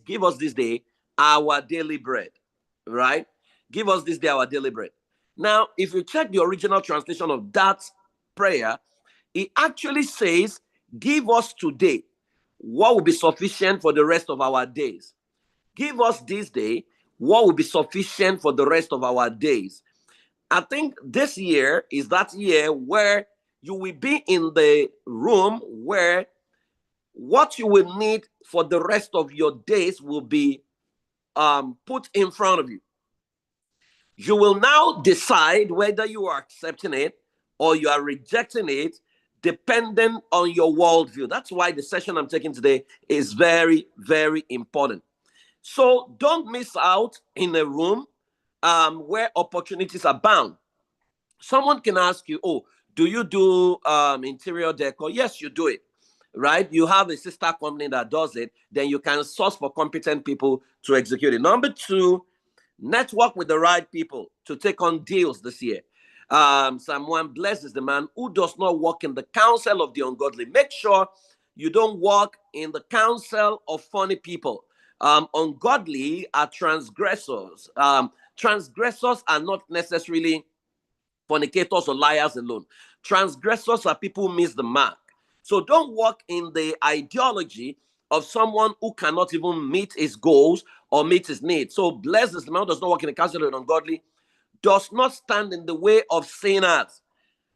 give us this day our daily bread, right? Give us this day our daily bread. Now, if you check the original translation of that prayer, it actually says, give us today what will be sufficient for the rest of our days. Give us this day what will be sufficient for the rest of our days. I think this year is that year where you will be in the room where what you will need for the rest of your days will be put in front of you. You will now decide whether you are accepting it or you are rejecting it, depending on your worldview. That's why the session I'm taking today is very, very important. So don't miss out in a room where opportunities are bound. Someone can ask you, oh, do you do interior decor? Yes, you do it, right? You have a sister company that does it. Then you can source for competent people to execute it. Number two, network with the right people to take on deals this year. Psalm 1 blesses the man who does not walk in the counsel of the ungodly. Make sure you don't walk in the counsel of funny people. Ungodly are transgressors. Transgressors are not necessarily fornicators or liars alone. Transgressors are people who miss the mark. So don't walk in the ideology of someone who cannot even meet his goals or meet his needs. So blessed is the man who does not walk in the counsel of the ungodly, does not stand in the way of sinners,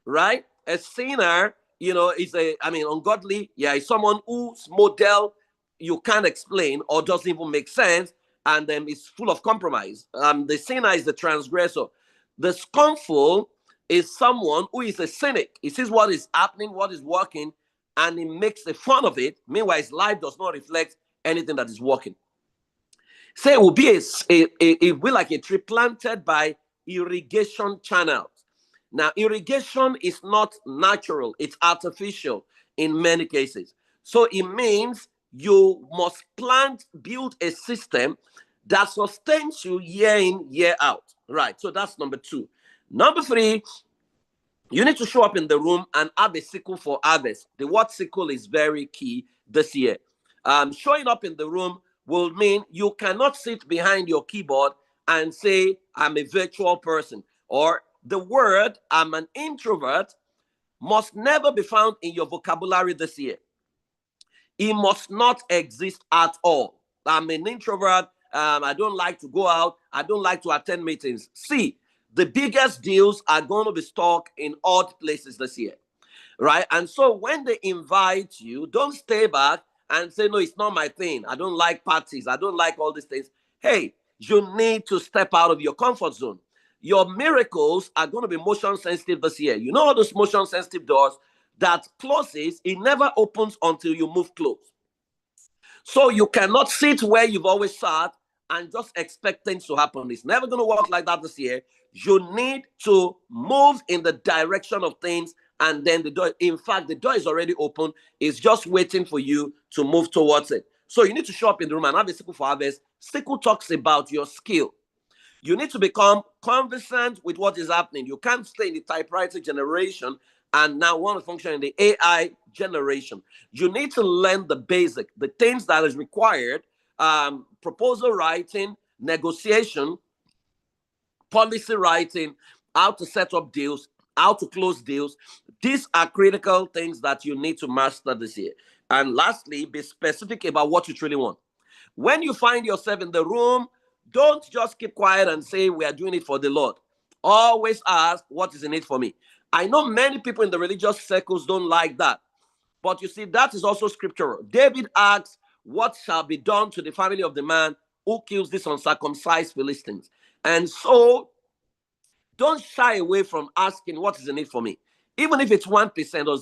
right? A sinner, ungodly, is someone whose model you can't explain or doesn't even make sense, and then is full of compromise. The sinner is the transgressor. The scornful is someone who is a cynic. He sees what is happening, what is working, and he makes a fun of it. Meanwhile, his life does not reflect anything that is working. Say it will be it will be like a tree planted by irrigation channels. Now, irrigation is not natural, it's artificial in many cases. So it means you must build a system that sustains you year in, year out. Right. So that's number two. Number three, you need to show up in the room and have a sickle for harvest. The word sickle is very key this year. Showing up in the room will mean you cannot sit behind your keyboard and say, I'm a virtual person. Or the word, I'm an introvert, must never be found in your vocabulary this year. It must not exist at all. I'm an introvert. I don't like to go out. I don't like to attend meetings. See, the biggest deals are going to be stuck in odd places this year, right? And so when they invite you, don't stay back and say, no, it's not my thing. I don't like parties. I don't like all these things. Hey, you need to step out of your comfort zone. Your miracles are going to be motion sensitive this year. You know all those motion sensitive doors that closes, it never opens until you move close. So you cannot sit where you've always sat and just expect things to happen. It's never going to work like that this year. You need to move in the direction of things, and then the door, in fact, the door is already open. It's just waiting for you to move towards it. So you need to show up in the room and have a sickle for harvest. Sickle talks about your skill. You need to become conversant with what is happening. You can't stay in the typewriter generation and now want to function in the AI generation. You need to learn the basic, the things that is required, proposal writing, negotiation, policy writing, how to set up deals, how to close deals. These are critical things that you need to master this year. And lastly, be specific about what you truly want. When you find yourself in the room, don't just keep quiet and say, we are doing it for the Lord. Always ask, what is in it for me? I know many people in the religious circles don't like that. But you see, that is also scriptural. David asks, what shall be done to the family of the man who kills these uncircumcised Philistines? And so, don't shy away from asking, what is in it for me? Even if it's 1% or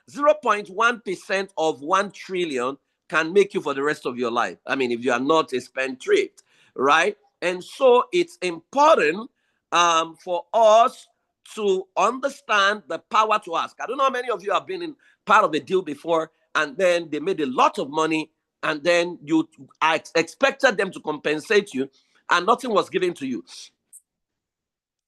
0.1% of 1 trillion can make you for the rest of your life. I mean, if you are not a spendthrift, right? And so it's important for us to understand the power to ask. I don't know how many of you have been in part of a deal before, and then they made a lot of money, and then I expected them to compensate you, and nothing was given to you.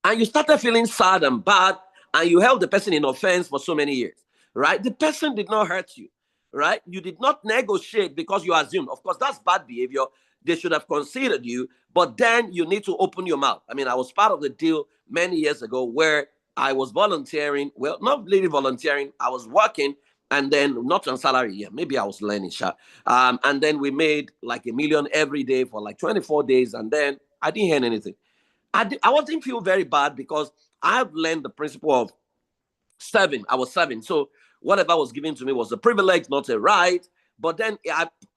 And you started feeling sad and bad, and you held the person in offense for so many years, right? The person did not hurt you. right? You did not negotiate because you assumed. Of course, that's bad behavior. They should have considered you, but then you need to open your mouth. I mean, I was part of the deal many years ago where I was volunteering. Well, not really volunteering. I was working and then not on salary. Yeah, maybe I was learning, sure. And then we made like 1 million every day for like 24 days. And then I didn't hear anything. I wasn't feel very bad because I've learned the principle of serving. I was serving. So whatever was given to me was a privilege, not a right. But then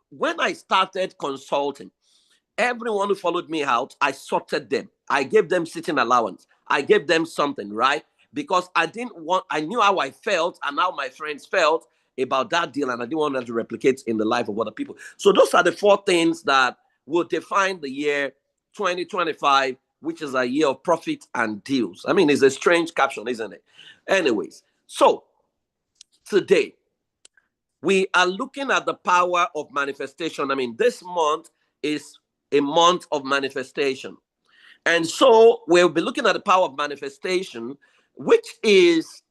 when I started consulting, everyone who followed me out, I sorted them. I gave them sitting allowance. I gave them something, right? Because I knew how I felt and how my friends felt about that deal, and I didn't want that to replicate in the life of other people. So those are the 4 things that will define the year 2025, which is a year of profit and deals. I mean, it's a strange caption, isn't it? Anyways, so today we are looking at the power of manifestation. I mean, this month is a month of manifestation. And so we'll be looking at the power of manifestation, which is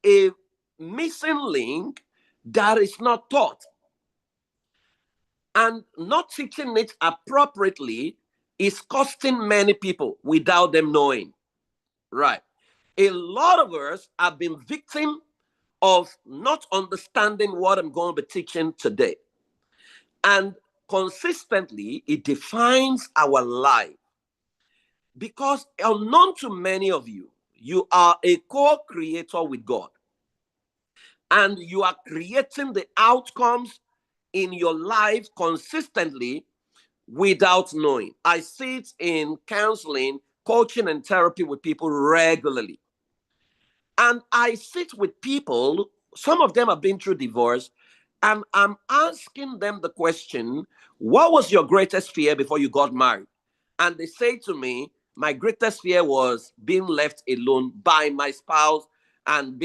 a missing link that is not taught. And not teaching it appropriately is costing many people without them knowing. Right. A lot of us have been victim of not understanding what I'm going to be teaching today. And consistently, it defines our life. Because unknown to many of you, you are a co-creator with God. And you are creating the outcomes in your life consistently without knowing. I see it in counseling, coaching, and therapy with people regularly. And I sit with people, some of them have been through divorce, and I'm asking them the question, what was your greatest fear before you got married? And they say to me, my greatest fear was being left alone by my spouse and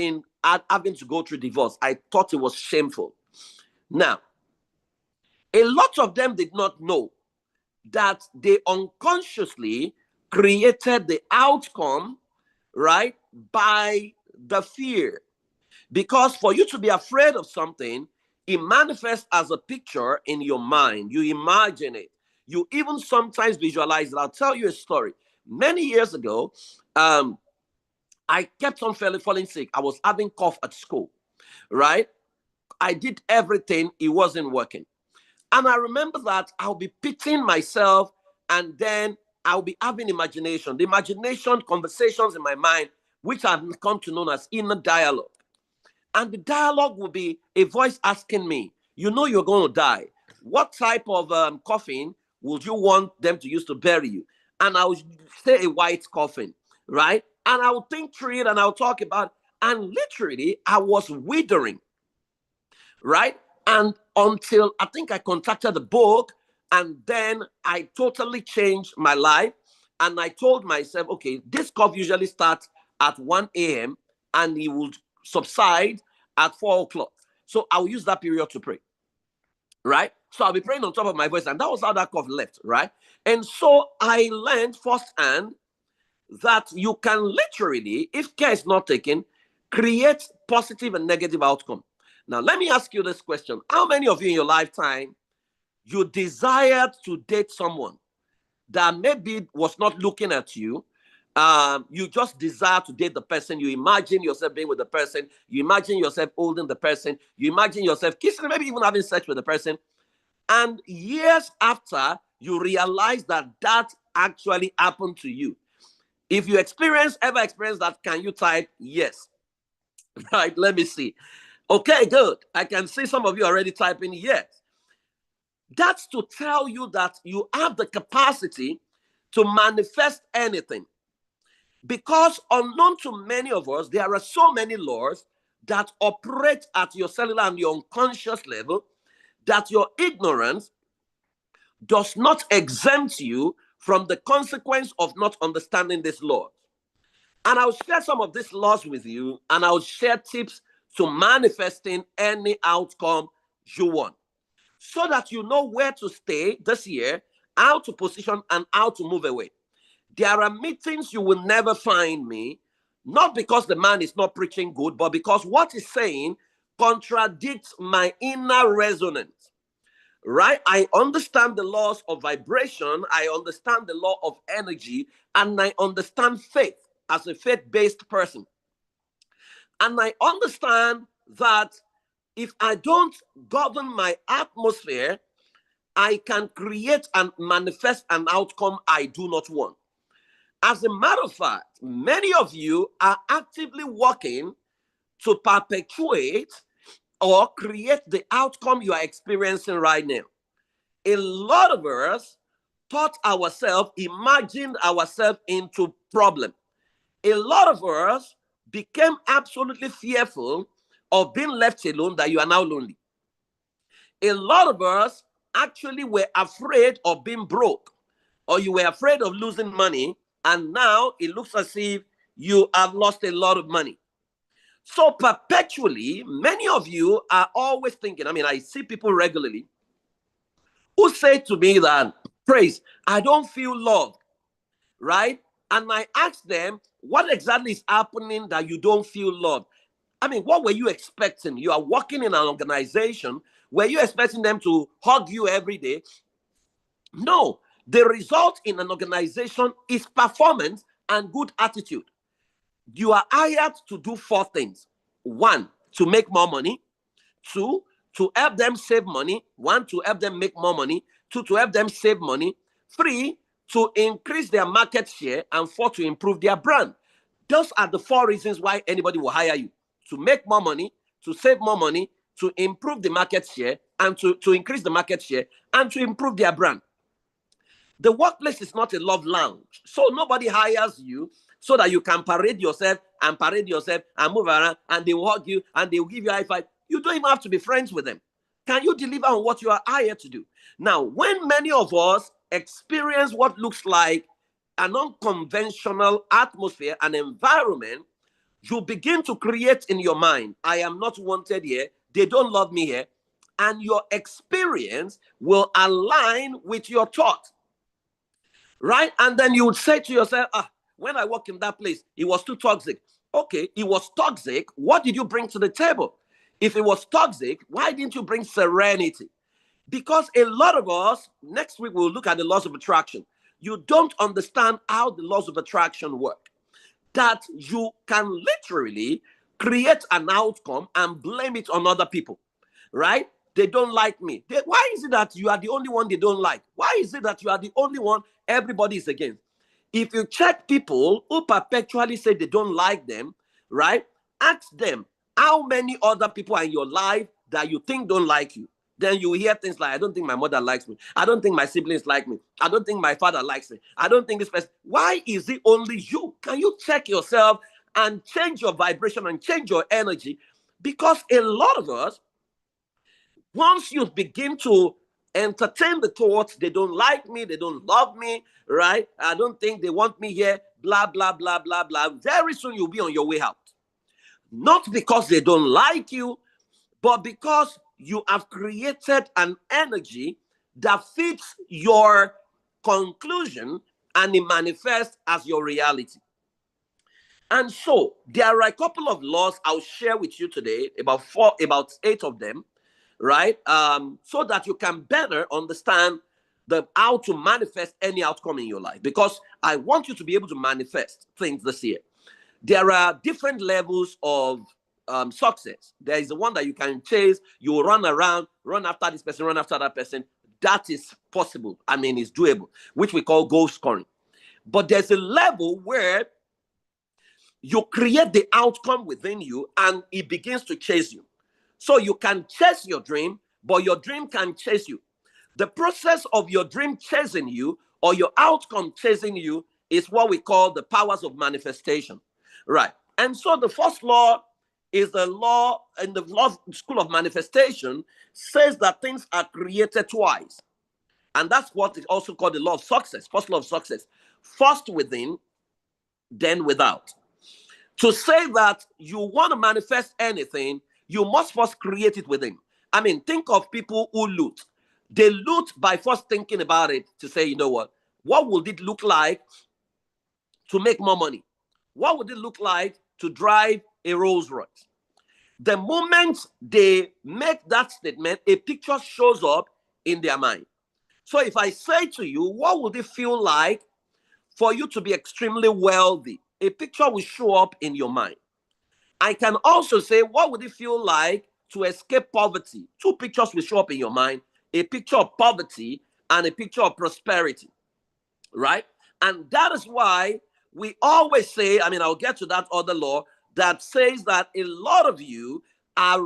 having to go through divorce. I thought it was shameful. Now, a lot of them did not know that they unconsciously created the outcome, right, by the fear. Because for you to be afraid of something, it manifests as a picture in your mind. You imagine it. You even sometimes visualize it. I'll tell you a story. Many years ago, I kept on falling sick. I was having cough at school, right? I did everything. It wasn't working. And I remember that I'll be pitying myself, and then I'll be having imagination. The imagination conversations in my mind, which I've come to know as inner dialogue. And the dialogue will be a voice asking me, you know you're going to die. What type of coffin would you want them to use to bury you? And I would say a white coffin, right? And I would think through it and I'll talk about, and literally I was withering, right? And until I think I contacted the book, and then I totally changed my life. And I told myself, okay, this cough usually starts at 1 a.m. and it will subside at 4 o'clock. So I'll use that period to pray, right? So I'll be praying on top of my voice, and that was how that cough left, right? And so I learned firsthand that you can literally, if care is not taken, create positive and negative outcome. Now, let me ask you this question. How many of you in your lifetime, you desired to date someone that maybe was not looking at you? You just desire to date the person. You imagine yourself being with the person. You imagine yourself holding the person. You imagine yourself kissing, maybe even having sex with the person. And years after, you realize that that actually happened to you. If you ever experience that, can you type yes? Right, let me see. Okay, good. I can see some of you already typing yes. That's to tell you that you have the capacity to manifest anything. Because unknown to many of us, there are so many laws that operate at your cellular and your unconscious level that your ignorance does not exempt you from the consequence of not understanding this law. And I'll share some of these laws with you, and I'll share tips to manifesting any outcome you want, so that you know where to stay this year, how to position, and how to move away. There are meetings you will never find me, not because the man is not preaching good, but because what he's saying contradicts my inner resonance, right? I understand the laws of vibration, I understand the law of energy, and I understand faith as a faith-based person. And I understand that if I don't govern my atmosphere, I can create and manifest an outcome I do not want. As a matter of fact, many of you are actively working to perpetuate or create the outcome you are experiencing right now. A lot of us thought ourselves, imagined ourselves into problem. A lot of us became absolutely fearful of being left alone, that you are now lonely. A lot of us actually were afraid of being broke, or you were afraid of losing money, and now it looks as if you have lost a lot of money. So perpetually, many of you are always thinking, I mean, I see people regularly who say to me that, Praise, I don't feel loved, right? And I ask them, what exactly is happening that you don't feel loved? I mean, what were you expecting? You are working in an organization. Were you expecting them to hug you every day? No. The result in an organization is performance and good attitude. You are hired to do four things. One, to make more money. Two, to help them save money. One, to help them make more money. Two, to help them save money. Three, to increase their market share. And four, to improve their brand. Those are the four reasons why anybody will hire you: to make more money, to save more money, to improve the market share, and to increase the market share, and to improve their brand. The workplace is not a love lounge. So nobody hires you so that you can parade yourself and move around, and they will hug you and they will give you a high five. You don't even have to be friends with them. Can you deliver on what you are hired to do? Now, when many of us experience what looks like an unconventional atmosphere and environment, you begin to create in your mind, I am not wanted here, they don't love me here, and your experience will align with your thought, right? And then you would say to yourself, when I work in that place, it was too toxic. Okay, it was toxic. What did you bring to the table? If it was toxic, why didn't you bring serenity? Because a lot of us, next week we'll look at the laws of attraction. You don't understand how the laws of attraction work. That you can literally create an outcome and blame it on other people, right? They don't like me. Why is it that you are the only one they don't like? Why is it that you are the only one everybody is against? If you check people who perpetually say they don't like them, right? Ask them, how many other people are in your life that you think don't like you? Then you hear things like, I don't think my mother likes me. I don't think my siblings like me. I don't think my father likes me. I don't think this person. Why is it only you? Can you check yourself and change your vibration and change your energy? Because a lot of us, once you begin to entertain the thoughts, they don't like me, they don't love me, right? I don't think they want me here, blah, blah, blah, blah, blah. Very soon you'll be on your way out. Not because they don't like you, but because you have created an energy that fits your conclusion and it manifests as your reality. And so there are a couple of laws I'll share with you today, about 8 of them, right? So that you can better understand how to manifest any outcome in your life. Because I want you to be able to manifest things this year. There are different levels of success. There is the one that you can chase. You will run around, run after this person, run after that person. That is possible. I mean, it's doable, which we call goal scoring. But there's a level where you create the outcome within you and it begins to chase you. So you can chase your dream, but your dream can chase you. The process of your dream chasing you or your outcome chasing you is what we call the powers of manifestation, right? And so the first law is the law in the law school of manifestation says that things are created twice. And that's what is also called the law of success, first law of success. First within, then without. To say that you want to manifest anything, you must first create it within. I mean, think of people who loot. They loot by first thinking about it to say, you know what would it look like to make more money? What would it look like to drive a Rolls Royce? The moment they make that statement, a picture shows up in their mind. So if I say to you, what would it feel like for you to be extremely wealthy? A picture will show up in your mind. I can also say, what would it feel like to escape poverty? Two pictures will show up in your mind, a picture of poverty and a picture of prosperity, right? And that is why we always say, I'll get to that other law that says that a lot of you are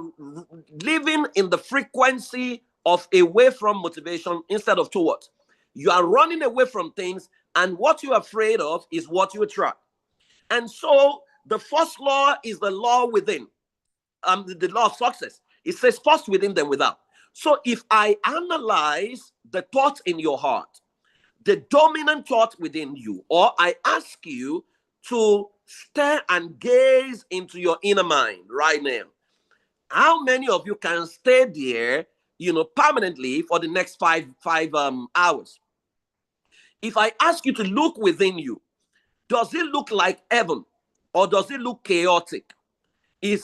living in the frequency of away from motivation instead of towards. You are running away from things, and what you're afraid of is what you attract. And so the first law is the law within, the law of success. It says first within, then without. So if I analyze the thoughts in your heart, the dominant thought within you, or I ask you to stare and gaze into your inner mind right now, how many of you can stay there, permanently for the next five hours? If I ask you to look within you, does it look like heaven or does it look chaotic?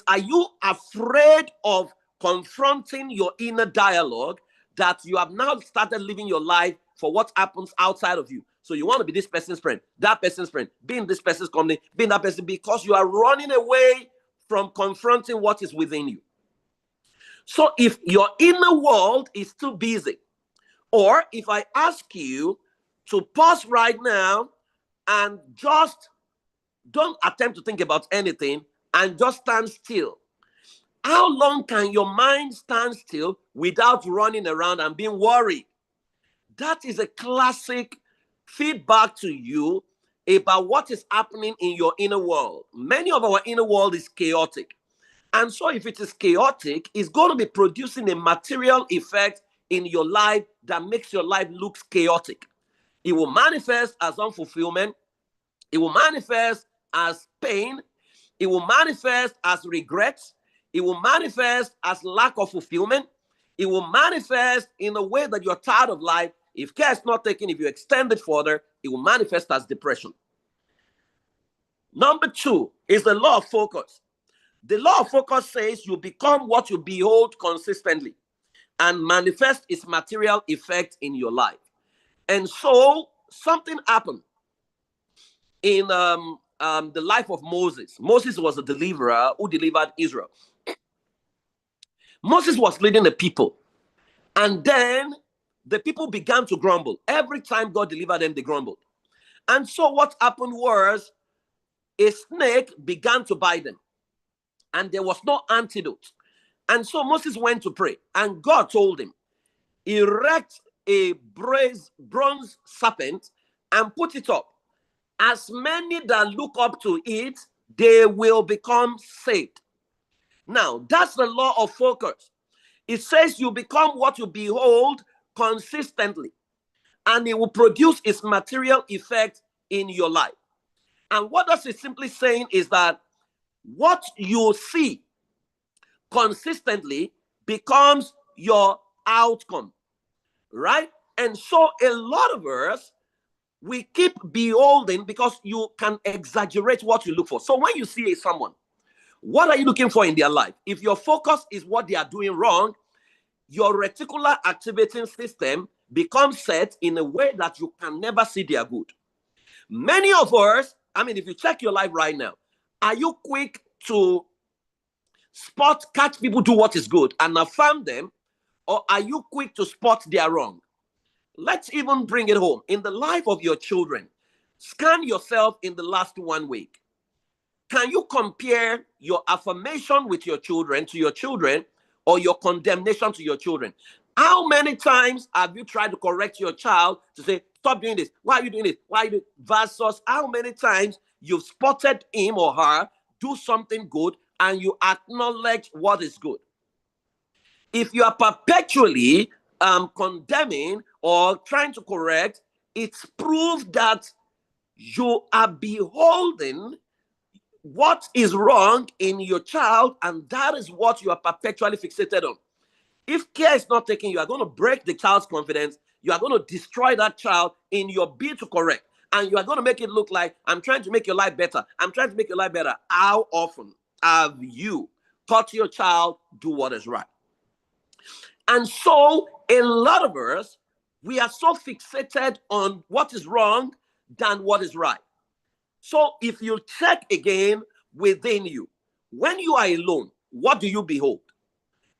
Are you afraid of confronting your inner dialogue that you have now started living your life for what happens outside of you? So you want to be this person's friend, that person's friend, being this person's company, being that person, because you are running away from confronting what is within you. So if your inner world is too busy, or if I ask you to pause right now and just don't attempt to think about anything and just stand still, how long can your mind stand still without running around and being worried? That is a classic feedback to you about what is happening in your inner world. Many of our inner world is chaotic. And so if it is chaotic, it's going to be producing a material effect in your life that makes your life look chaotic. It will manifest as unfulfillment. It will manifest as pain. It will manifest as regrets. It will manifest as lack of fulfillment. It will manifest in a way that you're tired of life. If care is not taken, if you extend it further, it will manifest as depression. Number 2 is the law of focus. The law of focus says you become what you behold consistently and manifest its material effect in your life. And so something happened in the life of Moses. Moses was a deliverer who delivered Israel. Moses was leading the people. And then the people began to grumble. Every time God delivered them, they grumbled. And so what happened was a snake began to bite them. And there was no antidote. And so Moses went to pray. And God told him, erect a bronze serpent and put it up. As many that look up to it, they will become saved. Now, that's the law of focus. It says you become what you behold consistently, and it will produce its material effect in your life. And what that is simply saying is that what you see consistently becomes your outcome, right? And so a lot of us, we keep beholding because you can exaggerate what you look for. So when you see someone, what are you looking for in their life? If your focus is what they are doing wrong, your reticular activating system becomes set in a way that you can never see their good. Many of us, if you check your life right now, are you quick to catch people do what is good and affirm them, or are you quick to spot their wrong? Let's even bring it home. In the life of your children, scan yourself in the last 1 week. Can you compare your affirmation with your children to your children, or your condemnation to your children? How many times have you tried to correct your child to say, stop doing this? Why are you doing this? Why are you doing this? Versus how many times you've spotted him or her do something good and you acknowledge what is good? If you are perpetually condemning or trying to correct, it's proof that you are beholding what is wrong in your child, and that is what you are perpetually fixated on. If care is not taken, you are going to break the child's confidence. You are going to destroy that child in your bid to correct. And you are going to make it look like, I'm trying to make your life better. I'm trying to make your life better. How often have you taught your child, do what is right. And so a lot of us, we are so fixated on what is wrong than what is right. So if you check again within you, when you are alone, what do you behold?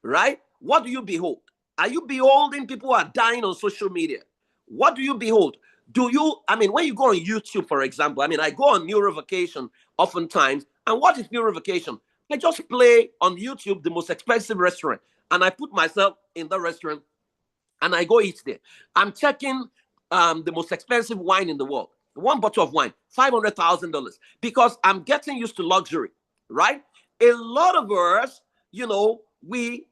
Right? What do you behold? Are you beholding people who are dying on social media? What do you behold? When you go on YouTube, for example, I go on Neurovacation oftentimes, and what is Neurovacation? I just play on YouTube the most expensive restaurant, and I put myself in the restaurant, and I go eat there. I'm checking the most expensive wine in the world. One bottle of wine, $500,000, because I'm getting used to luxury, right? A lot of us, we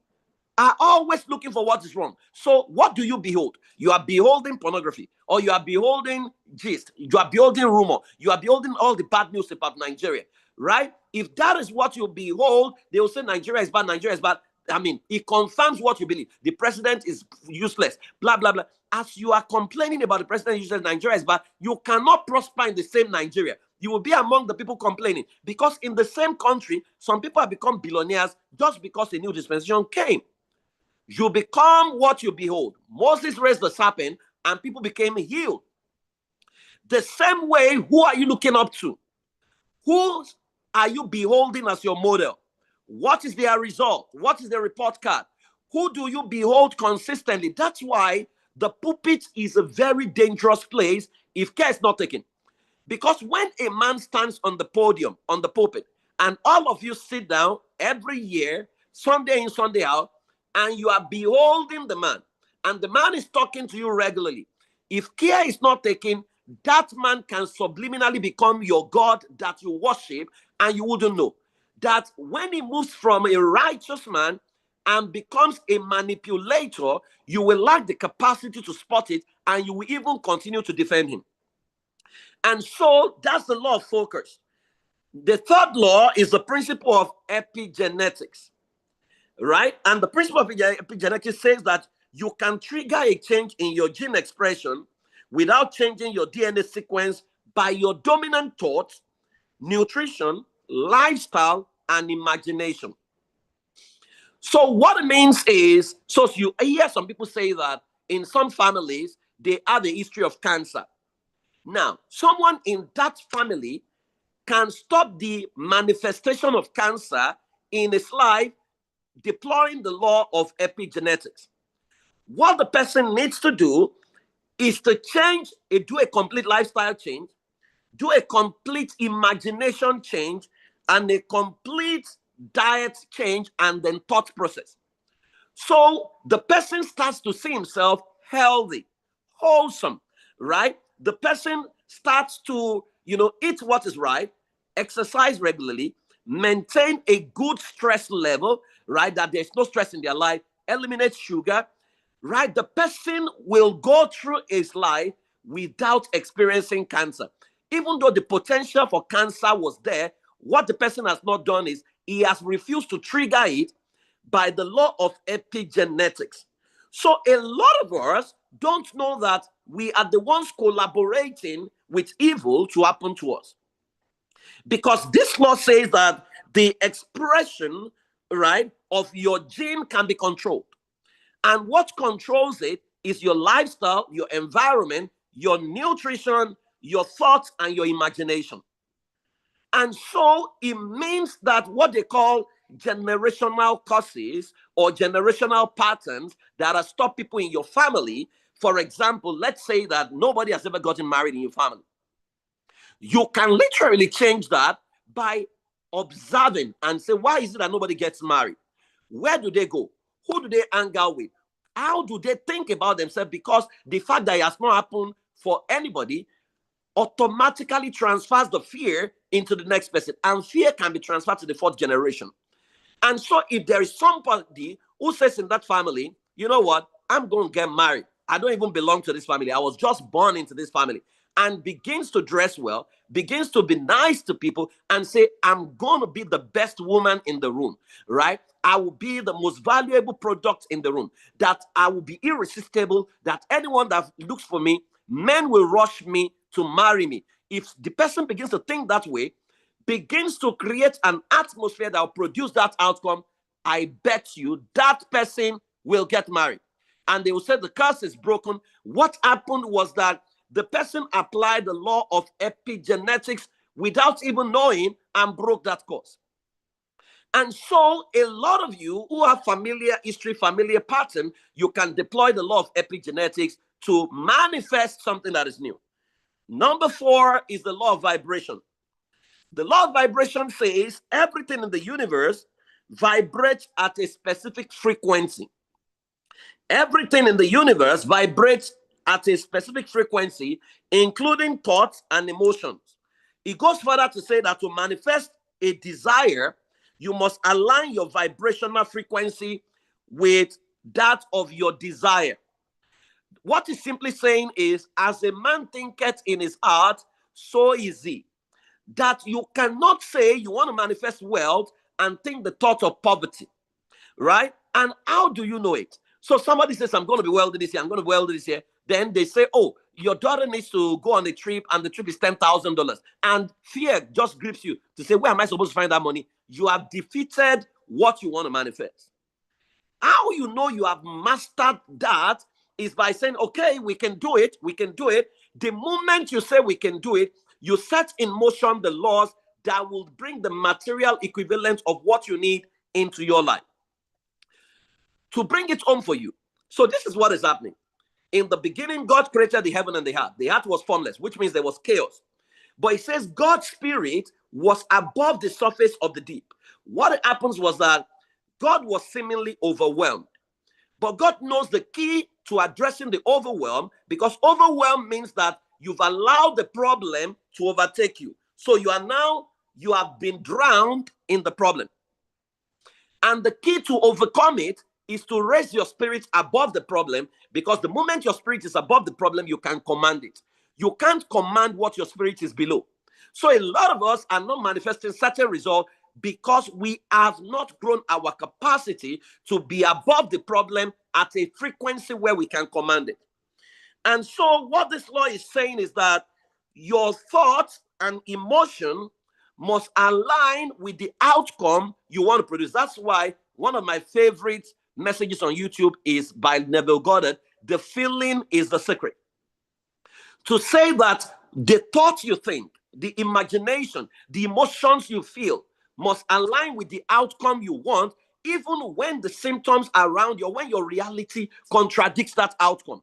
are always looking for what is wrong. So what do you behold? You are beholding pornography, or you are beholding gist, you are beholding rumor, you are beholding all the bad news about Nigeria, right? If that is what you behold, they will say Nigeria is bad, Nigeria is bad. It confirms what you believe. The president is useless, blah, blah, blah. As you are complaining about the president useless, Nigeria is bad, you cannot prosper in the same Nigeria. You will be among the people complaining, because in the same country, some people have become billionaires just because a new dispensation came. You become what you behold. Moses raised the serpent and people became healed. The same way, who are you looking up to? Who are you beholding as your model? What is their result? What is their report card? Who do you behold consistently? That's why the pulpit is a very dangerous place if care is not taken. Because when a man stands on the podium, on the pulpit, and all of you sit down every year, Sunday in, Sunday out, and you are beholding the man, and the man is talking to you regularly, if care is not taken, that man can subliminally become your God that you worship, and you wouldn't know. That when he moves from a righteous man and becomes a manipulator, you will lack the capacity to spot it, and you will even continue to defend him. And so that's the law of focus. The third law is the principle of epigenetics, right? And the principle of epigenetics says that you can trigger a change in your gene expression without changing your DNA sequence by your dominant thoughts, nutrition, lifestyle, and imagination. So what it means is, so you hear some people say that in some families, they have a history of cancer. Now, someone in that family can stop the manifestation of cancer in his life, deploying the law of epigenetics. What the person needs to do is to do a complete lifestyle change, do a complete imagination change, and a complete diet change, and then thought process. So the person starts to see himself healthy, wholesome, right? The person starts to, eat what is right, exercise regularly, maintain a good stress level, right? That there's no stress in their life, eliminate sugar, right? The person will go through his life without experiencing cancer. Even though the potential for cancer was there, what the person has not done is he has refused to trigger it by the law of epigenetics. So a lot of us don't know that we are the ones collaborating with evil to happen to us. Because this law says that the expression, right, of your gene can be controlled. And what controls it is your lifestyle, your environment, your nutrition, your thoughts, and your imagination. And so it means that what they call generational causes or generational patterns that have stopped people in your family. For example, let's say that nobody has ever gotten married in your family. You can literally change that by observing and say, why is it that nobody gets married? Where do they go? Who do they hang out with? How do they think about themselves? Because the fact that it has not happened for anybody automatically transfers the fear into the next person. And fear can be transferred to the fourth generation. And so if there is somebody who says in that family, you know what, I'm going to get married. I don't even belong to this family. I was just born into this family. And begins to dress well, begins to be nice to people and say, I'm going to be the best woman in the room, right? I will be the most valuable product in the room, that I will be irresistible, that anyone that looks for me, men will rush me to marry me. If the person begins to think that way, begins to create an atmosphere that will produce that outcome, I bet you that person will get married. And they will say the curse is broken. What happened was that the person applied the law of epigenetics without even knowing and broke that curse. And so a lot of you who have familiar history, familiar pattern, you can deploy the law of epigenetics to manifest something that is new. Number 4 is the law of vibration. The law of vibration says everything in the universe vibrates at a specific frequency. Everything in the universe vibrates at a specific frequency, including thoughts and emotions. It goes further to say that to manifest a desire, you must align your vibrational frequency with that of your desire. What it's simply saying is, as a man thinketh in his heart, so is he. That you cannot say you want to manifest wealth and think the thought of poverty, right? And how do you know it? So somebody says, I'm going to be wealthy this year, I'm going to be wealthy this year. Then they say, oh, your daughter needs to go on a trip and the trip is $10,000. And fear just grips you to say, where am I supposed to find that money? You have defeated what you want to manifest. How you know you have mastered that is by saying, okay, we can do it. We can do it. The moment you say we can do it, you set in motion the laws that will bring the material equivalent of what you need into your life to bring it home for you. So this is what is happening. In the beginning, God created the heaven and the earth. The earth was formless, which means there was chaos. But it says God's spirit was above the surface of the deep. What happens was that God was seemingly overwhelmed. But God knows the key to addressing the overwhelm, because overwhelm means that you've allowed the problem to overtake you. So you have been drowned in the problem. And the key to overcome it is to raise your spirit above the problem, because the moment your spirit is above the problem, you can command it. You can't command what your spirit is below. So a lot of us are not manifesting certain results because we have not grown our capacity to be above the problem at a frequency where we can command it. And so what this law is saying is that your thoughts and emotion must align with the outcome you want to produce. That's why one of my favorite messages on YouTube is by Neville Goddard, "The feeling is the secret." To say that the thoughts you think, the imagination, the emotions you feel must align with the outcome you want, even when the symptoms around you, when your reality contradicts that outcome.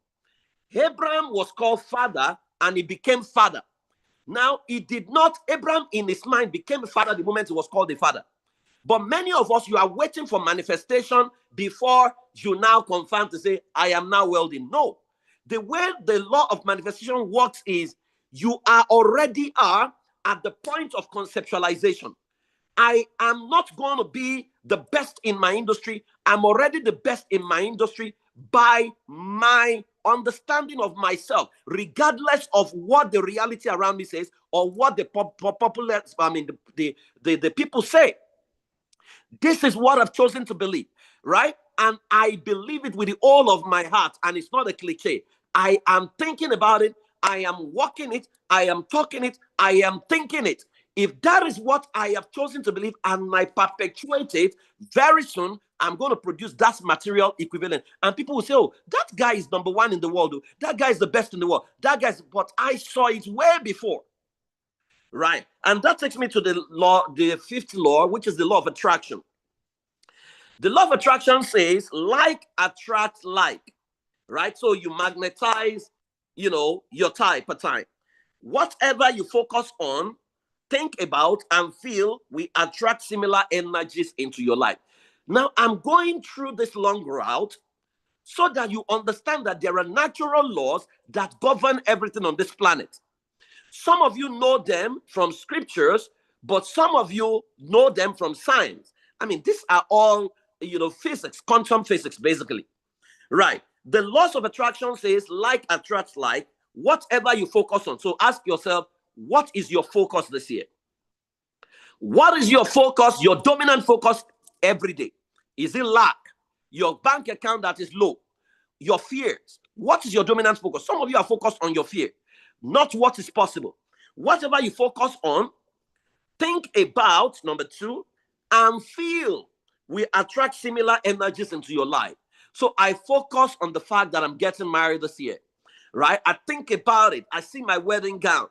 Abraham was called father and he became father. Now, Abraham in his mind became a father the moment he was called a father. But many of us, you are waiting for manifestation before you now confirm to say, I am now wealthy. No. The way the law of manifestation works is you already are at the point of conceptualization. I am not going to be the best in my industry. I'm already the best in my industry by my understanding of myself, regardless of what the reality around me says or what the the people say. This is what I've chosen to believe, right? And I believe it with the whole of my heart, and it's not a cliche. I am thinking about it. I am walking it. I am talking it. I am thinking it. If that is what I have chosen to believe and I perpetuate it, very soon I'm going to produce that material equivalent. And people will say, oh, that guy is number one in the world. That guy is the best in the world. But I saw it way before. Right. And that takes me to the law, the fifth law, which is the law of attraction. The law of attraction says like attracts like, right? So you magnetize, your type per time. Whatever you focus on, think about, and feel, we attract similar energies into your life. Now, I'm going through this long route so that you understand that there are natural laws that govern everything on this planet. Some of you know them from scriptures, but some of you know them from science. I mean, these are all, physics, quantum physics, basically. Right. The laws of attraction says like attracts like, whatever you focus on. So ask yourself, what is your focus this year? What is your focus, your dominant focus every day? Is it lack? Your bank account that is low? Your fears? What is your dominant focus? Some of you are focused on your fear, not what is possible. Whatever you focus on, think about, number two, and feel. We attract similar energies into your life. So I focus on the fact that I'm getting married this year, right? I think about it. I see my wedding gown.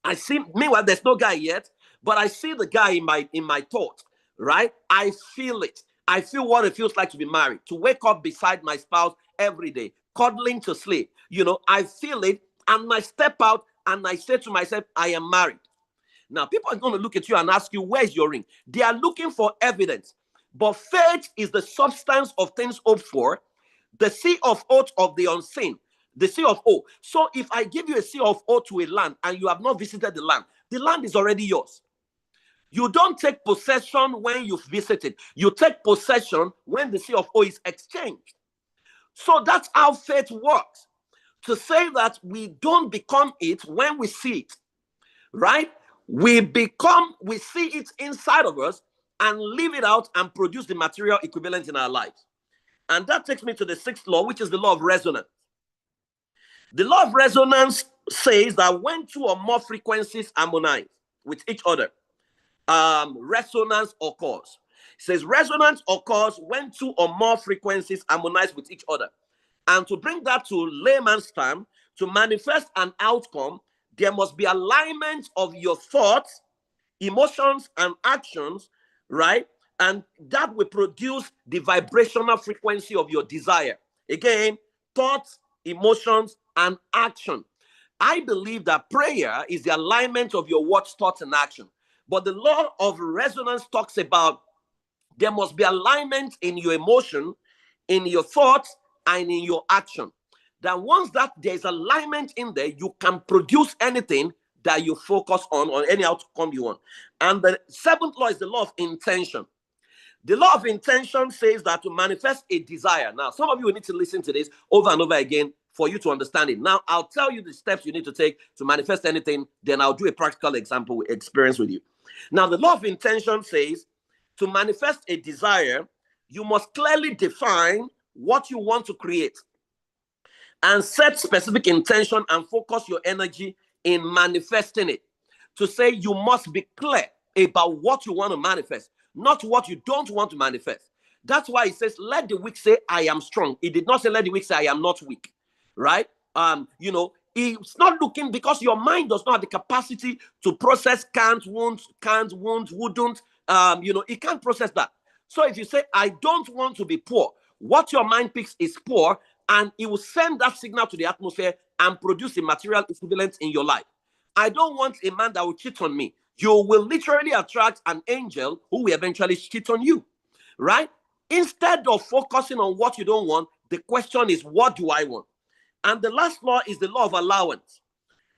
I see, meanwhile, there's no guy yet, but I see the guy in my thought, right? I feel it. I feel what it feels like to be married, to wake up beside my spouse every day, cuddling to sleep. I feel it, and I step out and I say to myself, I am married. Now, people are going to look at you and ask you, where's your ring? They are looking for evidence. But faith is the substance of things hoped for, the sea of oath of the unseen, the sea of oath. So if I give you a sea of oath to a land and you have not visited the land is already yours. You don't take possession when you've visited. You take possession when the sea of oath is exchanged. So that's how faith works. To say that we don't become it when we see it, right? We see it inside of us and live it out and produce the material equivalent in our lives. And that takes me to the sixth law, which is the law of resonance. The law of resonance says that when two or more frequencies harmonize with each other, resonance occurs. It says resonance occurs when two or more frequencies harmonize with each other. And to bring that to layman's term, to manifest an outcome, there must be alignment of your thoughts, emotions, and actions, right? And that will produce the vibrational frequency of your desire. Again, thoughts, emotions, and action. I believe that prayer is the alignment of your words, thoughts, and action. But the law of resonance talks about there must be alignment in your emotion, in your thoughts, and in your action. That once that there's alignment in there, you can produce anything that you focus on or any outcome you want. And the seventh law is the law of intention. The law of intention says that to manifest a desire. Now, some of you will need to listen to this over and over again for you to understand it. Now, I'll tell you the steps you need to take to manifest anything. Then I'll do a practical example experience with you. Now, the law of intention says to manifest a desire, you must clearly define what you want to create and set specific intention and focus your energy in manifesting it. To say you must be clear about what you want to manifest, not what you don't want to manifest. That's why it says, let the weak say, I am strong. It did not say, let the weak say, I am not weak, right? It's not looking, because your mind does not have the capacity to process can't, won't, wouldn't, it can't process that. So if you say, I don't want to be poor, what your mind picks is poor, and it will send that signal to the atmosphere and produce a material equivalent in your life. I don't want a man that will cheat on me. You will literally attract an angel who will eventually cheat on you, right? Instead of focusing on what you don't want, the question is, what do I want? And the last law is the law of allowance.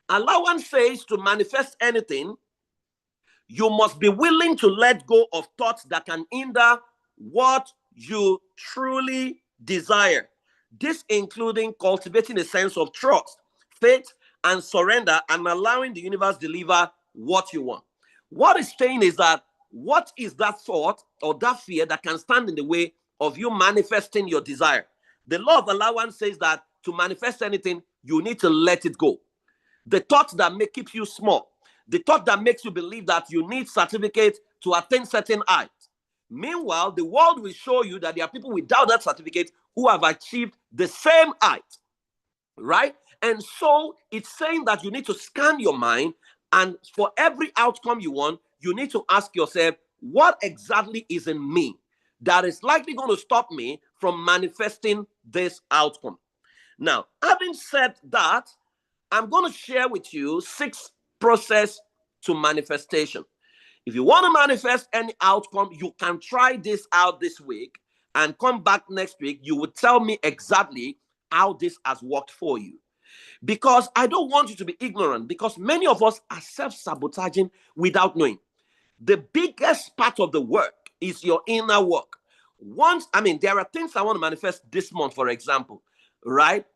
Allowance says to manifest anything, you must be willing to let go of thoughts that can hinder what you truly desire. This including cultivating a sense of trust, faith, and surrender, and allowing the universe deliver what you want. What it's saying is that, what is that thought or that fear that can stand in the way of you manifesting your desire? The law of allowance says that to manifest anything, you need to let it go. The thought that keep you small, the thought that makes you believe that you need certificate to attain certain heights. Meanwhile, the world will show you that there are people without that certificate who have achieved the same height, right? And so it's saying that you need to scan your mind, and for every outcome you want, you need to ask yourself, what exactly is in me that is likely going to stop me from manifesting this outcome? Now, having said that, I'm going to share with you 6 process to manifestation. If you want to manifest any outcome, you can try this out this week and come back next week. You will tell me exactly how this has worked for you. Because I don't want you to be ignorant, because many of us are self-sabotaging without knowing. The biggest part of the work is your inner work. There are things I want to manifest this month, for example, right?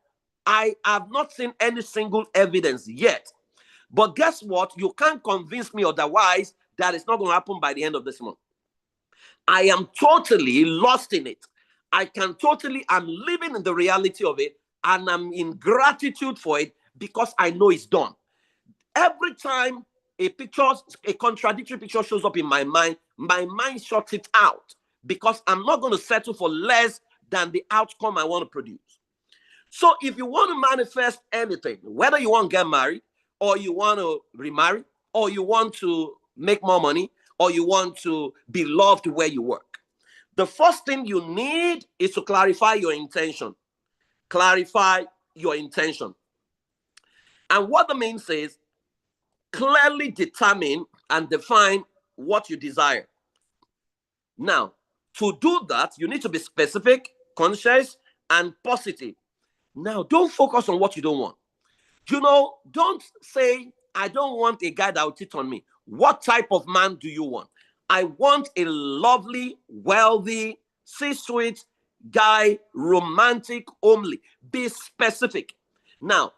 I have not seen any single evidence yet. But guess what? You can't convince me otherwise that it's not going to happen by the end of this month. I am totally lost in it. I'm living in the reality of it, and I'm in gratitude for it because I know it's done. Every time a contradictory picture shows up in my mind shuts it out because I'm not going to settle for less than the outcome I want to produce. So if you want to manifest anything, whether you want to get married, or you want to remarry, or you want to make more money, or you want to be loved where you work, the first thing you need is to clarify your intention. Clarify your intention. And what that means is clearly determine and define what you desire. Now, to do that, you need to be specific, conscious, and positive. Now, don't focus on what you don't want. Don't say, I don't want a guy that will cheat on me. What type of man do you want? I want a lovely, wealthy, C-suite guy, romantic, homely. Be specific. Now,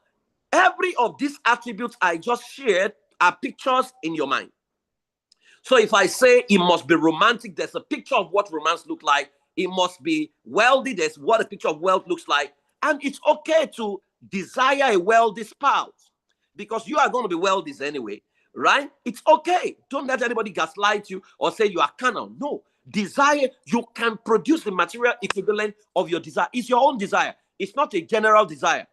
every of these attributes I just shared are pictures in your mind. So if I say it must be romantic, there's a picture of what romance looks like. It must be wealthy, there's what a picture of wealth looks like. And it's okay to desire a wealthy spouse because you are going to be wealthy anyway, right? It's okay. Don't let anybody gaslight you or say you are carnal. No. Desire, you can produce the material equivalent of your desire. It's your own desire. It's not a general desire,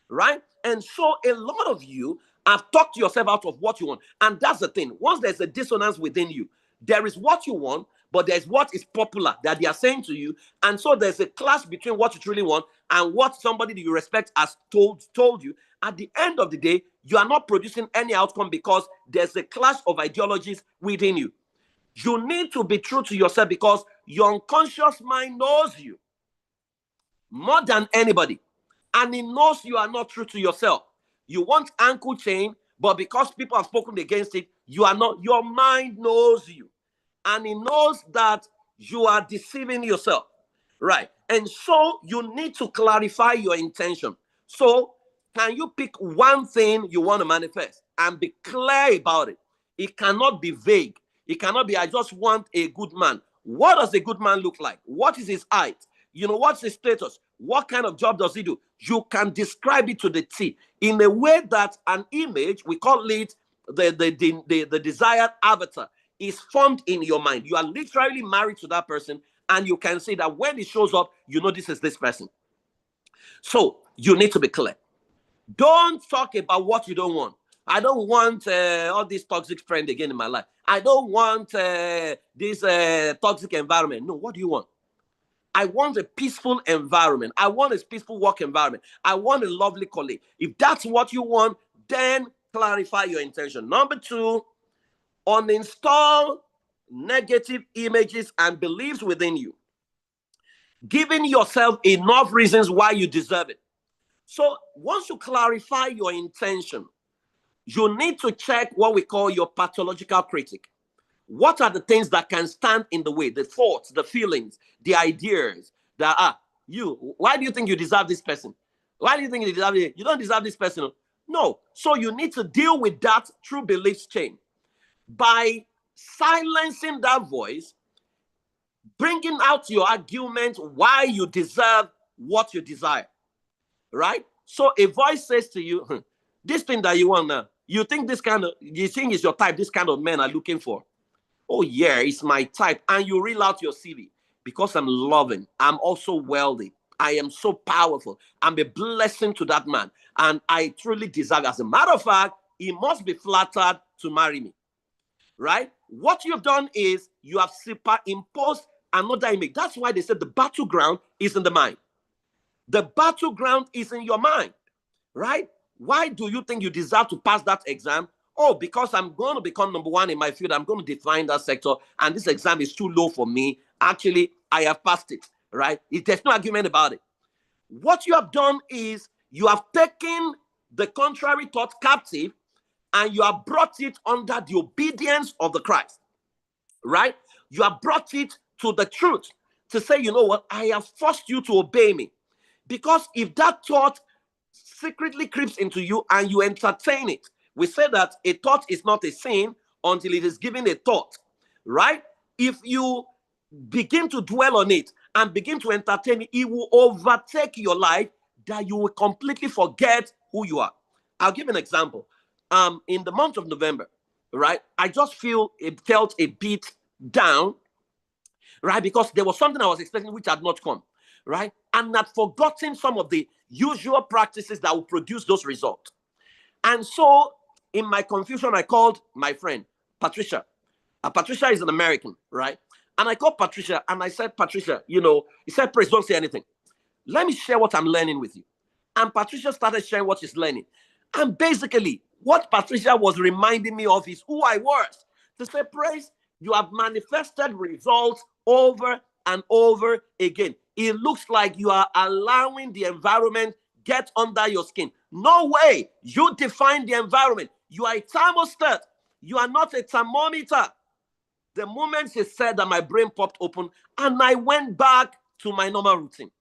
right? And so a lot of you have talked yourself out of what you want. And that's the thing. Once there's a dissonance within you, there is what you want, but there's what is popular that they are saying to you. And so there's a clash between what you truly want and what somebody that you respect has told you. At the end of the day, you are not producing any outcome because there's a clash of ideologies within you. You need to be true to yourself because your unconscious mind knows you more than anybody. And it knows you are not true to yourself. You want ankle chain, but because people have spoken against it, you are not. Your mind knows you. And it knows that you are deceiving yourself. Right. And so you need to clarify your intention. So can you pick one thing you want to manifest and be clear about it? It cannot be vague. It cannot be, I just want a good man. What does a good man look like? What is his height? What's his status? What kind of job does he do? You can describe it to the T in a way that an image, we call it the desired avatar, is formed in your mind. You are literally married to that person, and you can say that when it shows up, this is this person. So you need to be clear. Don't talk about what you don't want. I don't want all these toxic friends again in my life. I don't want this toxic environment. No, what do you want? I want a peaceful environment. I want a peaceful work environment. I want a lovely colleague. If that's what you want, then clarify your intention. Number 2, uninstall negative images and beliefs within you, giving yourself enough reasons why you deserve it. So once you clarify your intention, you need to check what we call your pathological critic. What are the things that can stand in the way? The thoughts, the feelings, the ideas that why do you think you deserve this person? Why do you think you deserve it? You don't deserve this person. No. So you need to deal with that through beliefs change. By silencing that voice, bringing out your argument why you deserve what you desire, right? So a voice says to you, this thing that you want now, you think is your type, this kind of men are looking for. Oh yeah, it's my type. And you reel out your CV. Because I'm loving, I'm also wealthy, I am so powerful, I'm a blessing to that man, and I truly deserve it. As a matter of fact, he must be flattered to marry me, right? What you've done is you have superimposed another image. That's why they said the battleground is in the mind. The battleground is in your mind, right? Why do you think you deserve to pass that exam? Oh, because I'm going to become number 1 in my field. I'm going to define that sector. And this exam is too low for me. Actually, I have passed it, right? There's no argument about it. What you have done is you have taken the contrary thought captive and you have brought it under the obedience of the Christ, right? You have brought it to the truth to say, you know what? I have forced you to obey me. Because if that thought secretly creeps into you and you entertain it, we say that a thought is not a sin until it is given a thought, right? If you begin to dwell on it and begin to entertain it, it will overtake your life that you will completely forget who you are. I'll give an example. In the month of November, right? I just felt a bit down, right? Because there was something I was expecting which had not come, right? And I'd forgotten some of the usual practices that would produce those results. And so in my confusion, I called my friend, Patricia. Patricia is an American, right? And I called Patricia and I said, Patricia, he said, Praise, don't say anything. Let me share what I'm learning with you. And Patricia started sharing what she's learning. And basically, what Patricia was reminding me of is who I was. To say, Praise, you have manifested results over and over again. It looks like you are allowing the environment get under your skin. No way. You define the environment. You are a thermostat. You are not a thermometer. The moment she said that, my brain popped open and I went back to my normal routine.